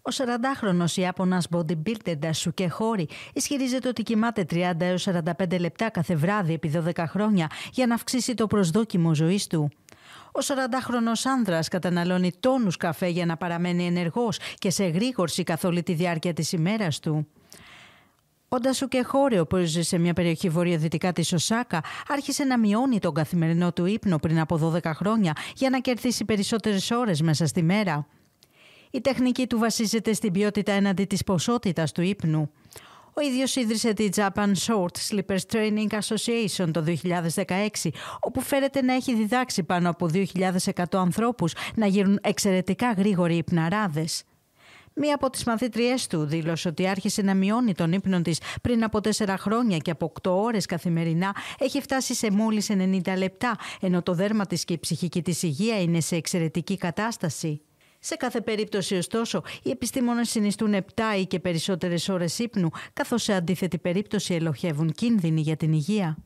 Ο 40χρονος Ιάπωνας bodybuilder Ντασούκε Χόρι ισχυρίζεται ότι κοιμάται 30 έως 45 λεπτά κάθε βράδυ επί 12 χρόνια για να αυξήσει το προσδόκιμο ζωής του. Ο 40χρονος άνδρας καταναλώνει τόνους καφέ για να παραμένει ενεργός και σε εγρήγορση καθ' όλη τη διάρκεια της ημέρας του. Ο Ντασούκε Χόρι, που ζει σε μια περιοχή βορειοδυτικά της Οσάκα, άρχισε να μειώνει τον καθημερινό του ύπνο πριν από 12 χρόνια για να κερδίσει περισσότερες ώρες μέσα στη μέρα. Η τεχνική του βασίζεται στην ποιότητα έναντι της ποσότητας του ύπνου. Ο ίδιος ίδρυσε τη Japan Short Sleepers Training Association το 2016, όπου φέρεται να έχει διδάξει πάνω από 2.100 ανθρώπους να γίνουν εξαιρετικά γρήγοροι υπναράδες. Μία από τις μαθήτριές του δήλωσε ότι άρχισε να μειώνει τον ύπνο της πριν από 4 χρόνια και από 8 ώρες καθημερινά έχει φτάσει σε μόλις 90 λεπτά, ενώ το δέρμα της και η ψυχική της υγεία είναι σε εξαιρετική κατάσταση. Σε κάθε περίπτωση, ωστόσο, οι επιστήμονες συνιστούν 7 ή και περισσότερες ώρες ύπνου, καθώς σε αντίθετη περίπτωση ελοχεύουν κίνδυνοι για την υγεία.